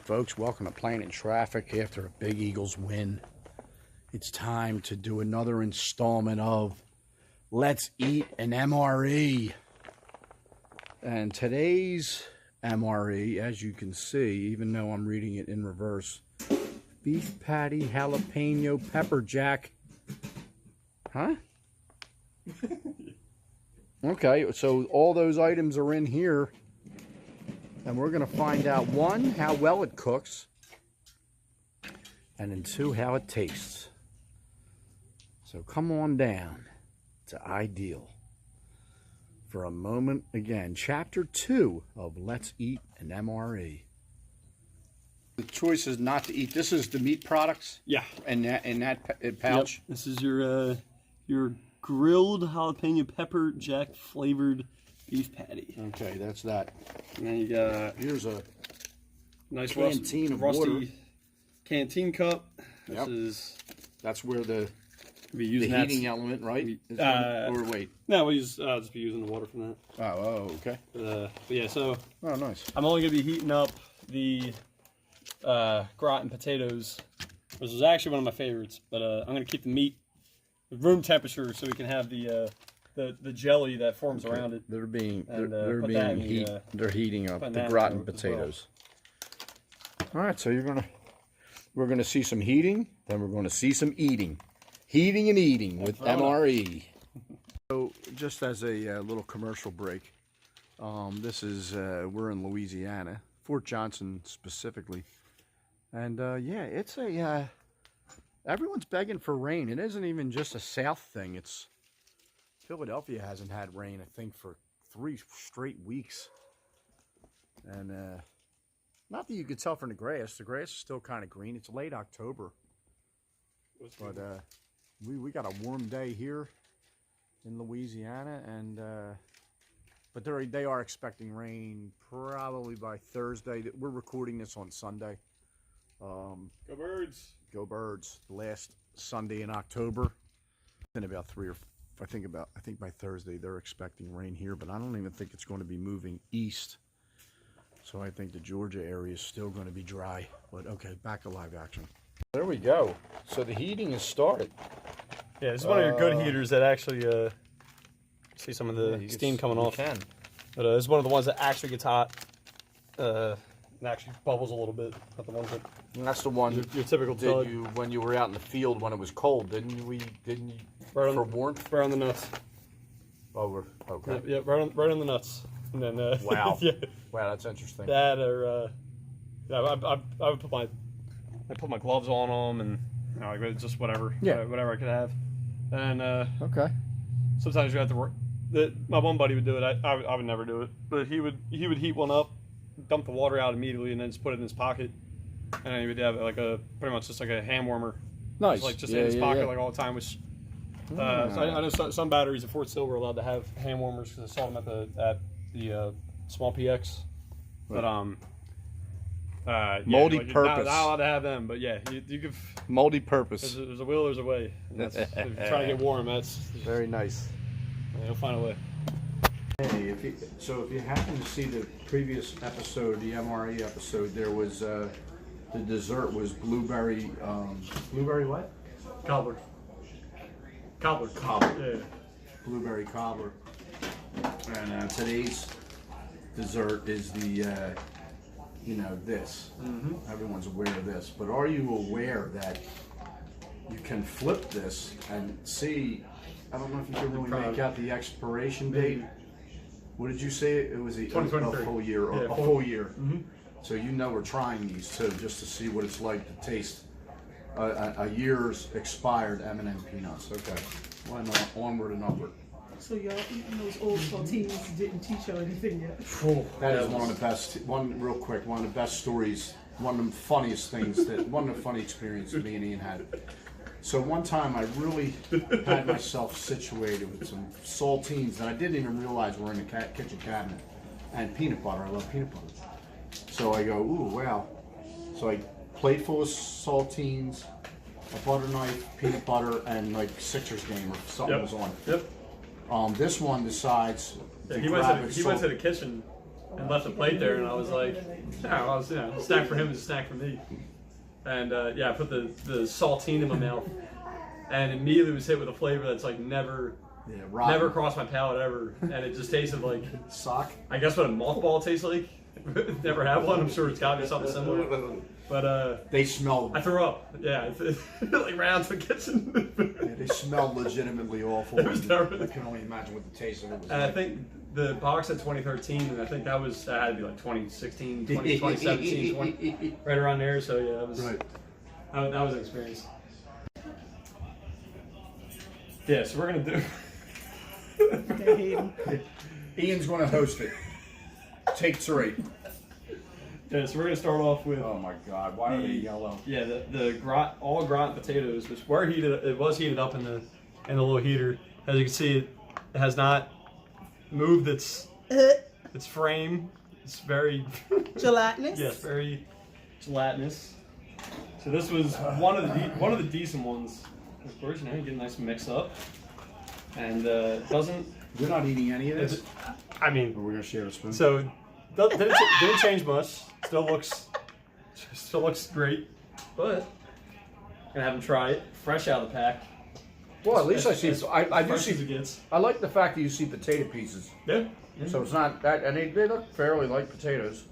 folks, welcome to Planet Traffic. After a big Eagles win, it's time to do another installment of Let's Eat an MRE. And today's MRE, as you can see, even though I'm reading it in reverse, beef patty, jalapeno, pepper jack. Huh? Okay, so all those items are in here. And we're going to find out, one, how well it cooks, and then two, how it tastes. So come on down to Ideal for a moment. Again, Chapter 2 of Let's Eat an MRE. The choice is not to eat. This is the meat products? Yeah. In that pouch? Yep. This is your grilled jalapeno pepper jack flavored beef patty. Okay, that's that. And then you got here's a nice canteen rusty water. Canteen cup. Yep. That's where the heating heating element, right? Or wait. No, we'll just be using the water from that. Oh, okay. But yeah, so oh, nice. I'm only gonna be heating up the gratin potatoes. This is actually one of my favorites, but I'm gonna keep the meat room temperature so we can have the jelly that forms around it. They're being heating up the that gratin potatoes. All right, so we're gonna see some heating, then we're gonna see some eating, heating and eating with MRE. So just as a little commercial break, this is we're in Louisiana, Fort Johnson specifically, and yeah, it's a everyone's begging for rain. It isn't even just a South thing. It's Philadelphia hasn't had rain, I think, for 3 straight weeks. And not that you could tell from the grass. The grass is still kind of green. It's late October. But we got a warm day here in Louisiana. And but they are expecting rain probably by Thursday. We're recording this on Sunday. Go Birds! Go Birds! The last Sunday in October. In about I think by Thursday they're expecting rain here, but I don't even think it's going to be moving east. So I think the Georgia area is still going to be dry. But okay, back to live action. There we go. So the heating has started. Yeah, this is one of your good heaters that actually see some of the steam coming off. Can. But it's one of the ones that actually gets hot. And actually bubbles a little bit. Not the ones that. And that's the one. Your typical. Did you when you were out in the field when it was cold? Didn't you? Right for warmth? Right on the nuts. Oh, we're okay. Yeah, right on the nuts. And then wow. Yeah. Wow, that's interesting. That or I would put my gloves on them and like just whatever. Yeah. Whatever I could have. And okay. Sometimes you have to work. My one buddy would do it. I would never do it, but he would heat one up, dump the water out immediately, and then just put it in his pocket. And then he would have like pretty much just like a hand warmer. Nice. Just in his pocket like all the time, which. So I know some batteries at Fort Sill were allowed to have hand warmers because I saw them at the small PX. But multi-purpose. Not allowed to have them, but yeah, you could. Multi-purpose. There's a will, there's a way. If you're trying to get warm, that's very nice. You'll find a way. Hey, if you happen to see the previous episode, the MRE episode, there was the dessert was blueberry. Blueberry what? Cobbler. Cobbler. Yeah. Blueberry cobbler. And today's dessert is the, this. Mm-hmm. Everyone's aware of this. But are you aware that you can flip this and see, I don't know if you can really make out the expiration date. What did you say? It was a full year. Or a full year. Mm-hmm. So we're trying these too, just to see what it's like to taste a year's expired M&M peanuts. Okay, why not? Onward and upward. So y'all eating those old saltines didn't teach y'all anything yet? That is one of the best. One of the best stories. One of the funniest things one of the funny experiences me and Ian had. So one time I really had myself situated with some saltines that I didn't even realize were in the kitchen cabinet, and peanut butter. I love peanut butter. So I go, ooh, wow. So I plate full of saltines, a butter knife, peanut butter, and like Sixers game or something was on. Yep. This one decides to he grab went to the kitchen and left the plate there, and I was like, yeah, well, a snack for him is a snack for me. And yeah, I put the saltine in my mouth, and immediately was hit with a flavor that's like never crossed my palate ever, and it just tasted like sock. I guess what a mothball tastes like. Never had one. I'm sure it's got to be something similar. But they smell. I threw up. Yeah, like right out to the kitchen. Yeah, they smell legitimately awful. It was terrible. I can only imagine what the taste of it was. And I think the box at 2013, and I think that had to be like 2016, 2017, 20, right around there. So yeah, that was right. That was an experience. Yeah, so we're gonna do. Ian's going to host it. Take 3. Yeah, so we're gonna start off with. Oh my God! Why are they yellow? Yeah, the all gratin potatoes, which were heated. It was heated up in the little heater. As you can see, it has not moved its frame. It's very gelatinous. Yes, very gelatinous. So this was one of the decent ones. Of course, you get a nice mix up, and doesn't. We're not eating any of this. I mean, we're gonna share a spoon. So didn't change much. Still looks great, but gonna have them try it fresh out of the pack. Well, at least I see. I do fresh see. as it gets. I like the fact that you see potato pieces. Yeah. So it's not that, and they look fairly like potatoes.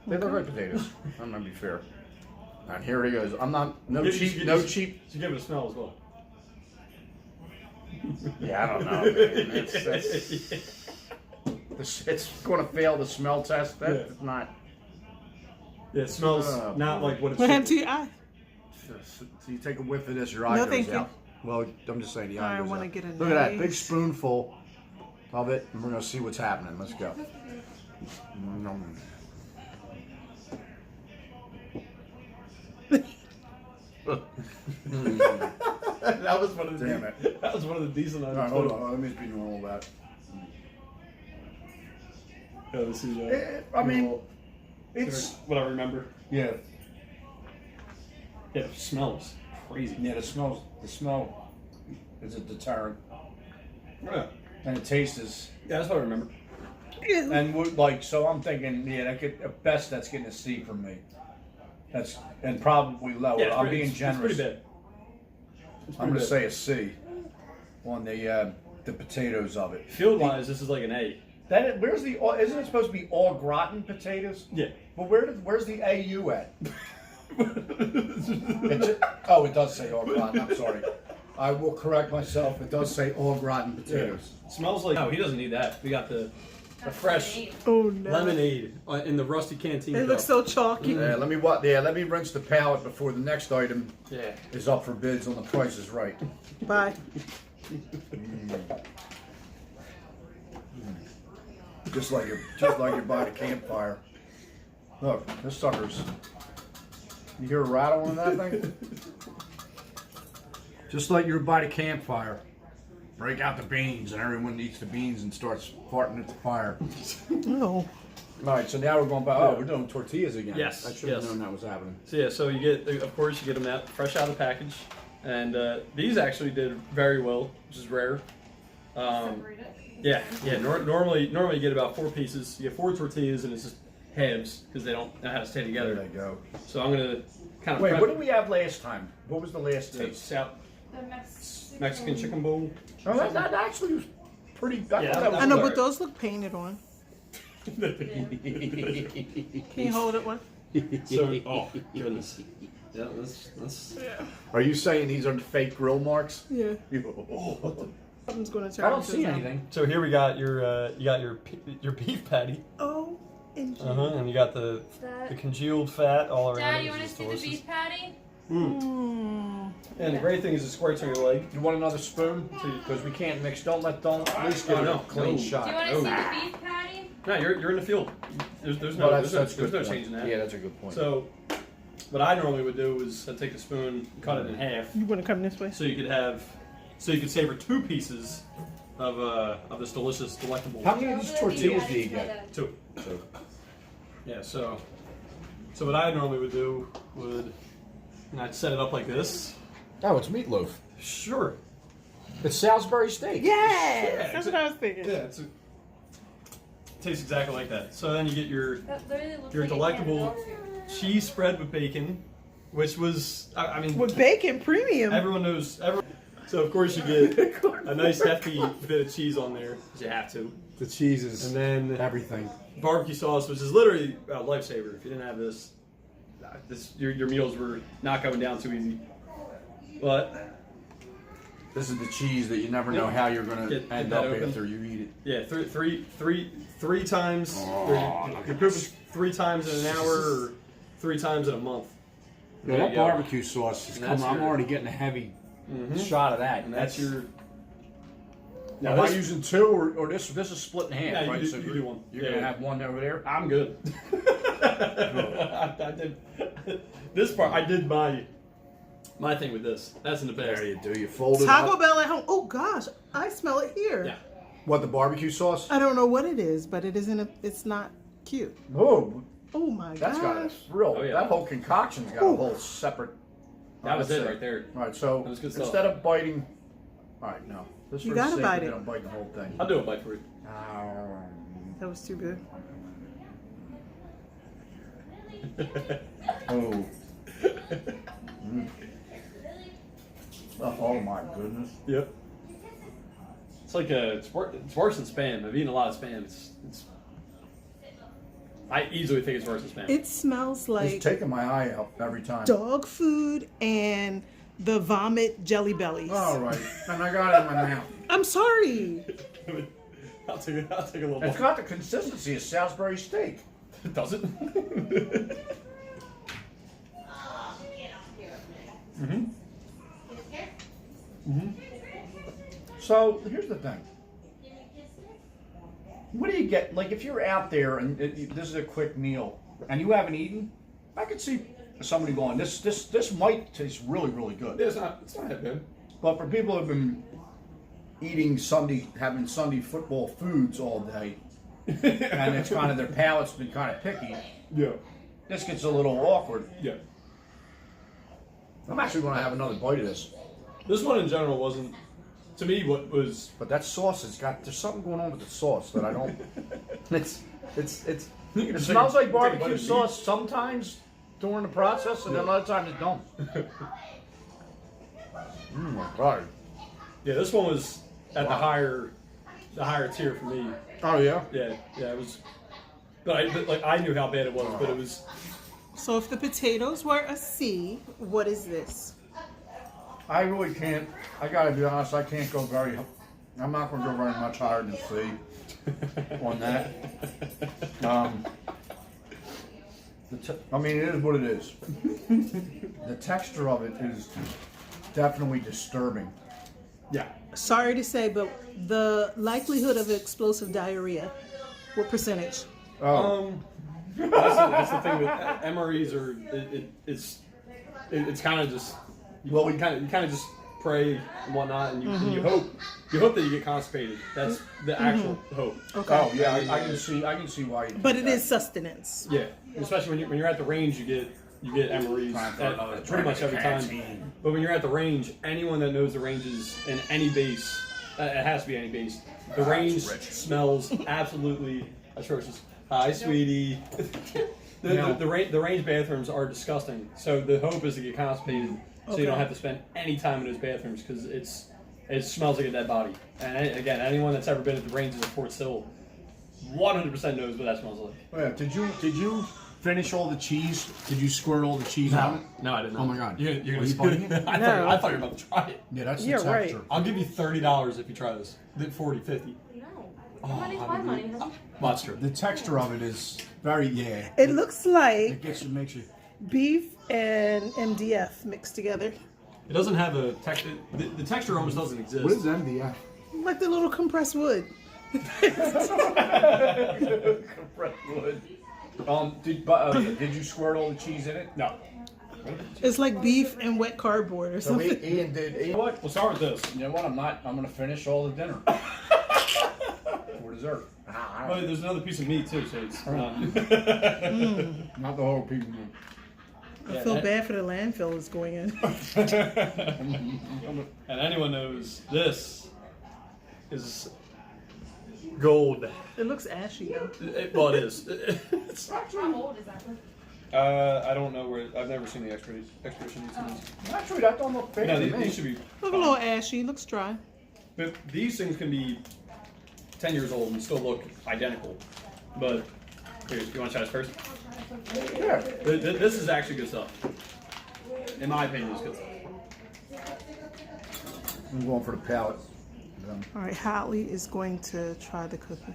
They look like potatoes. I'm gonna be fair. And here he goes. I'm not cheap. You give it a smell as well. Yeah, I don't know. Man. It's going to fail the smell test. That's not. Yeah, it smells not like what it What happened to should. your eye? So you take a whiff of this, your eye goes thank out. Well, I'm just saying the eye I goes wanna out. get a Look at that nice- big spoonful of it, and we're going to see what's happening. Let's go. That was one of the. Damn it. That was one of the decent All items. right, hold on. Let me be normal about. Yeah, this is. I mean, it's what I remember. yeah. Yeah, it smells crazy. Yeah, the smell is a deterrent, Yeah, and the taste is. that's what I remember. And so I'm thinking, at best that's getting a C from me. That's and probably lower. Yeah, I'm being generous. It's pretty bad. I'm going to say a C on the potatoes of it. Field wise, this is like an A. Where's the? Isn't it supposed to be all gratin potatoes? Yeah. But where's the AU at? It does say all gratin. I'm sorry. I will correct myself. It does say all gratin potatoes. Smells like. No, he doesn't need that. We got the fresh Oh no! lemonade in the rusty canteen. It cup. looks so chalky. Let me rinse the palate before the next item Yeah. is up for bids on The Price is Right. Bye. Just like you're by the campfire. Look, this sucker's. You hear a rattle on that thing? Just like you're by the campfire. Break out the beans, and everyone eats the beans and starts farting at the fire. No. All right, so now we're going by. Oh, we're doing tortillas again. Yes, I should have yes. known that was happening. So yeah, so you get, of course, you get them out fresh out of the package, and these actually did very well, which is rare. Separate it. Yeah. Normally you get about 4 pieces. You get 4 tortillas, and it's just halves because they don't know how to stay There together. they go. So I'm gonna kind of Wait, prep what did we have last time? What was the last the taste? The Mexican chicken bowl. Oh, that actually was pretty. I Yeah, thought that that I know, was but those look painted on. Can you hold it one? So, oh goodness. Yeah, that's. Are you saying these are fake grill marks? Yeah. Oh, Something's gonna turn. I don't into see them. anything. So here we got your beef patty. Oh, and And you got the congealed fat all around. Dad, it, you which want to is see delicious. the beef patty? And the great thing is it squirts on your leg. You want another spoon? Because we can't mix. Don't at least get no, a clean no. shot. Do you want to see the beef patty? No, you're in the field. There's no Well, there's good no point. changing that. Yeah, that's a good point. So what I normally would do is I'd take a spoon, cut it in half, you want to come this way? so you could savor 2 pieces of this delicious, delectable. How many of these tortillas do you get? 2. Yeah. So what I normally would do I'd set it up like this. Oh, it's meatloaf. Sure. It's Salisbury steak. Yes, Yeah, that's what I was thinking. Yeah. tastes exactly like that. So then you get your That literally looks your like a delectable candle. cheese spread with bacon, which was I mean With bacon premium. everyone knows. So of course you get a nice hefty bit of cheese on there, 'cause you have to, The cheese is and then everything. barbecue sauce, which is literally a lifesaver. If you didn't have this, your meals were not going down too easy. But This is the cheese that you never know how you're going to Get end that up open. after you eat it. yeah, three times. Oh, Your poop is 3 times in an hour, or 3 times in a month. Yeah, There that you go. barbecue sauce is And coming. that's I'm your- already getting a heavy shot of that. And that's your. Now, am I using two or this? This is split in half, Yeah, right? you do one. You're Yeah, gonna yeah. have one over there. I'm good. I did this part. I did my thing with this. That's in the best. There you do. You fold it Taco up. Bell at home. Oh gosh, I smell it here. Yeah. What, the barbecue sauce? I don't know what it is, but it isn't. It's not cute. Oh, Oh my that's got a gosh. real. Oh, yeah. That whole concoction's got a whole separate. That was that's it right there. All right, so That was good stuff. instead of biting, all right, no. This You for the gotta sake bite of it. I'm biting the whole thing. I'll do a bite for you. That was too good. Oh. Oh my goodness. Yep. It's like it's worse than Spam. I've eaten a lot of Spam. I easily think it's worse than Spam. It smells It's like taking my eye out every time. dog food and the vomit jelly bellies. All right, and I got it in my mouth. I'm sorry. I'll take a little It's bite. got the consistency of Salisbury steak. Does it? So here's the thing. What do you get? Like, if you're out there and this is a quick meal and you haven't eaten, I could see somebody going, this might taste really, really good. It's not that good. But for people who've been having Sunday football foods all day, and it's kind of their palate's been kind of picky, Yeah. this gets a little awkward. Yeah. I'm actually going to have another bite of this. This one in general wasn't, to me, what was. But that sauce there's something going on with the sauce that I don't. It smells like barbecue sauce sometimes during the process, and then other times it don't. Oh my god. Yeah, this one was at the higher tier for me. Oh yeah. Yeah, it was. But I knew how bad it was, but it was. So if the potatoes were a C, what is this? I really can't. I gotta be honest. I can't go very. I'm not going to go very much higher than C on that. I mean, it is what it is. The texture of it is definitely disturbing. Yeah. Sorry to say, but the likelihood of explosive diarrhea, what percentage? That's the thing with MREs are it's kind of just Well, you kind of just pray and whatnot, and you hope that you get constipated. That's the actual hope. Okay. Oh yeah, I can see why. You But it is sustenance. Yeah, especially when you're at the range, you get MREs Time for another at pretty much every time. canteen. But when you're at the range, anyone that knows the ranges in any base, it has to be any base. The range smells absolutely atrocious. Hi, sweetie. The range bathrooms are disgusting. So the hope is to get constipated, so you don't have to spend any time in those bathrooms because it smells like a dead body. And again, anyone that's ever been at the ranges at Fort Sill, 100% knows what that smells like. Oh, yeah. Did you finish all the cheese? Did you squirt all the cheese out? No, I didn't. Oh my God. You're Are gonna you split biting it? I thought you were about to try it. Yeah, that's Yeah, the right. texture. I'll give you $30 if you try this. 40, 50. No. Money's my money. That's true. The texture of it is very It looks like It makes you. beef and MDF mixed together. It doesn't have a texture. The texture almost doesn't exist. What is MDF? Like the little compressed wood. Compressed wood. Did you squirt all the cheese in it? No. It's like beef and wet cardboard or So something. Ian did. You know what? We'll start with this. You know what? I'm going to finish all the dinner for dessert. Oh, there's another piece of meat too, so it's. Not the whole piece. I feel bad for the landfill that's going in. And anyone knows this is Gold. It looks ashy though. Well, it is. How old is that? I don't know where. I've never seen the expedition these. Actually, that don't look bad No, to these me. should be. Look a little ashy. Looks dry. But these things can be 10 years old and still look identical. But here, you want to try this first? Yeah. This is actually good stuff. In my opinion, it's good stuff. I'm going for the palate. All right, Holly is going to try the cookie.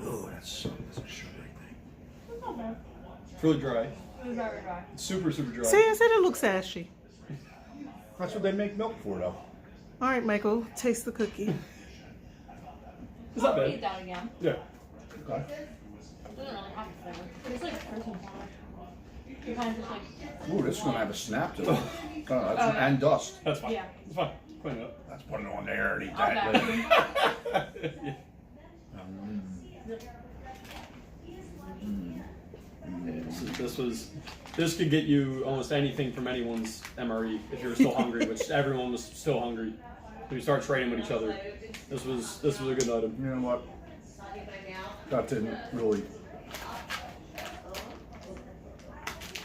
Oh, that's a sugary thing. It's not bad. It's really dry. It's very dry. It's super, super dry. See, I said it looks ashy. That's what they make milk for, though. All right, Michael, taste the cookie. It's not I'll bad. eat that again. Yeah. Okay. It doesn't really have a flavor. But it's like protein powder. You kind of just like, Ooh, this is gonna have a snap to it. yeah. And dust. That's fine. yeah. It's fine. Clean it up. Let's put it on there and eat I'll that back later. you. This could get you almost anything from anyone's MRE if you're still hungry, which everyone was still hungry. So you start trading with each other. This was a good item. You know what? That didn't really.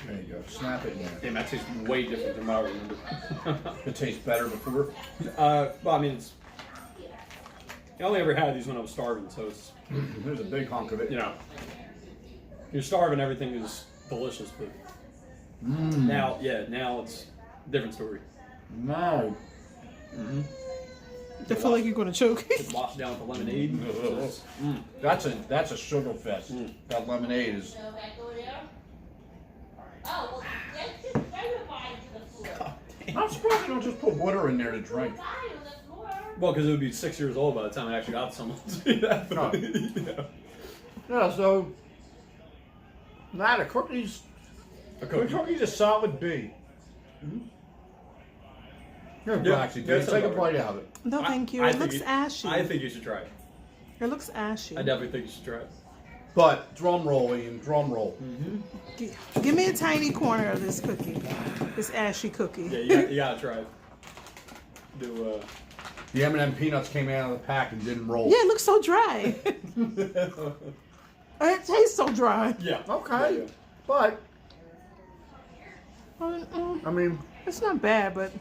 There you go. Snap it in there. Damn, that tastes way different than what I remember. It tastes better before. Well, I mean, I only ever had these when I was starving, so it's, There's a big hunk of it. you know, you're starving, everything is delicious, but now it's a different story. No. I feel like you're going to choke. It's washed down with the lemonade. That's a sugar fest. That lemonade is. I'm surprised you don't just put water in there to drink. Well, because it would be 6 years old by the time I actually got to someone to do that. No. Yeah. Yeah, so. Nah, the cookies. A The cookie. cookie's a solid B. Here, Yeah, Braxy, yeah, dude, take a sounds bite out of it. No, thank you. I It think looks ashy. I think you should try it. It looks ashy. I definitely think you should try it. But drum roll, Ian, drum roll. Give me a tiny corner of this cookie. This ashy cookie. Yeah, you gotta try it. Do The M&M peanuts came out of the pack and didn't roll. Yeah, it looks so dry. It tastes so dry. yeah. Okay, Yeah. but Mm, I mean, it's not bad, but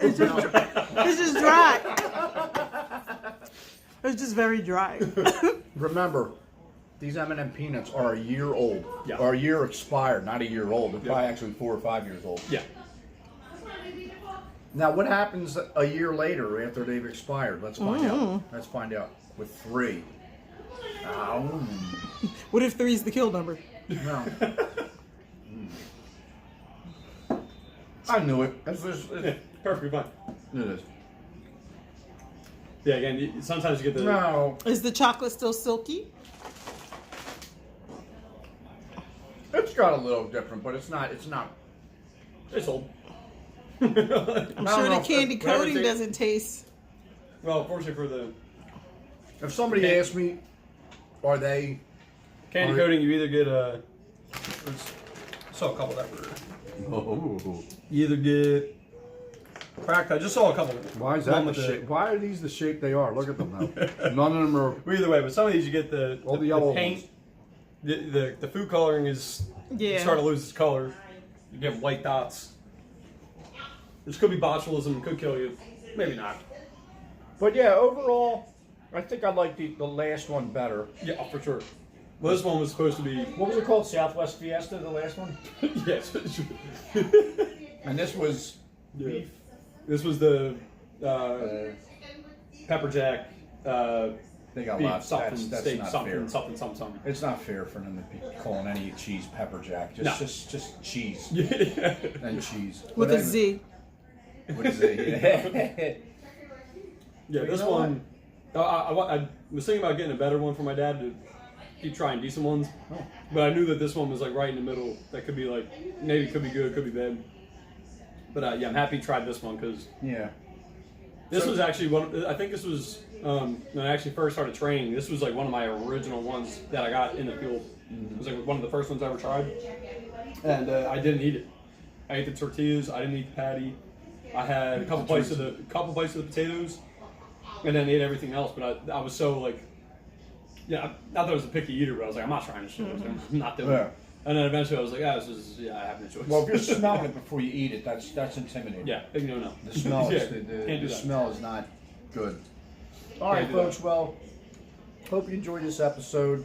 it's just dry. It's just very dry. remember, these M&M peanuts are a year old. Yeah. Or a year expired, not a year old. They're probably actually 4 or 5 years old. Yeah. Now, what happens a year later after they've expired? Let's find out. Let's find out. With 3. What if 3 is the kill number? No. I knew it. Yeah, perfectly fine. It is. Yeah, again, sometimes you get the. No. Is the chocolate still silky? It's got a little different, but it's not. It's old. I'm don't sure know the if candy whatever coating they- doesn't taste. Well, fortunately for the If somebody asked me, are they? candy coating, you either get a. I saw a couple that were. Oh. You either get cracked. I just saw a couple. Why is One that the with shape? Why are these the shape they are? Look at them now. None of them are. Well, either way, but some of these you get the All the yellow paint. The food coloring is Yeah. starting to lose its color. You get white dots. This could be botulism. Could kill you. Maybe not. But yeah, overall, I think I like the last one better. Yeah, for sure. Well, this one was supposed to be. What was it called? Southwest Fiesta, the last one? Yes. And this was Yeah. beef. This was the pepper jack. They got Beef, lots. something, That's steak, not something, fair. something. It's not fair for them to be calling any cheese pepper jack. No. Just cheese Yeah. and cheese. With But a Z. What is it? Yeah, this know one. I was thinking about getting a better one for my dad to keep trying decent ones, but I knew that this one was like right in the middle. That could be like maybe could be good, could be bad. But yeah, I'm happy he tried this one because Yeah. this was actually one. I think this was when I actually first started training. This was like one of my original ones that I got in the field. It was like one of the first ones I ever tried, and I didn't eat it. I ate the tortillas. I didn't eat the patty. I had a couple bites of the potatoes, and then ate everything else. But I was so like, yeah, not that I was a picky eater, but I was like, I'm not trying to shit. I'm not doing it. And then eventually I was like, I have no choice. Well, if you're smelling it before you eat it, that's intimidating. yeah, no. The smell is Can't do the that. smell is not good. All right, do folks. that. Well, hope you enjoyed this episode.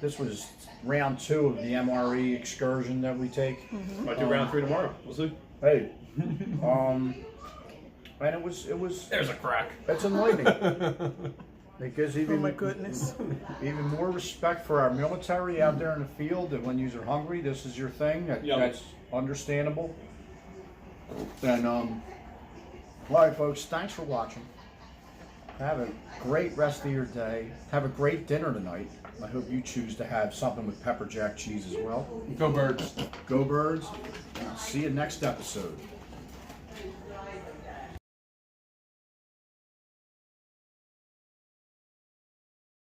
This was round 2 of the MRE excursion that we take. Might do round 3 tomorrow. We'll see. Hey, and it was There's a crack. it's enlightening. Because Oh my goodness. even more respect for our military out there in the field. That when you're hungry, this is your thing. That's understandable. And all right, folks. Thanks for watching. Have a great rest of your day. Have a great dinner tonight. I hope you choose to have something with pepper jack cheese as well. Go birds. Go birds. See you next episode.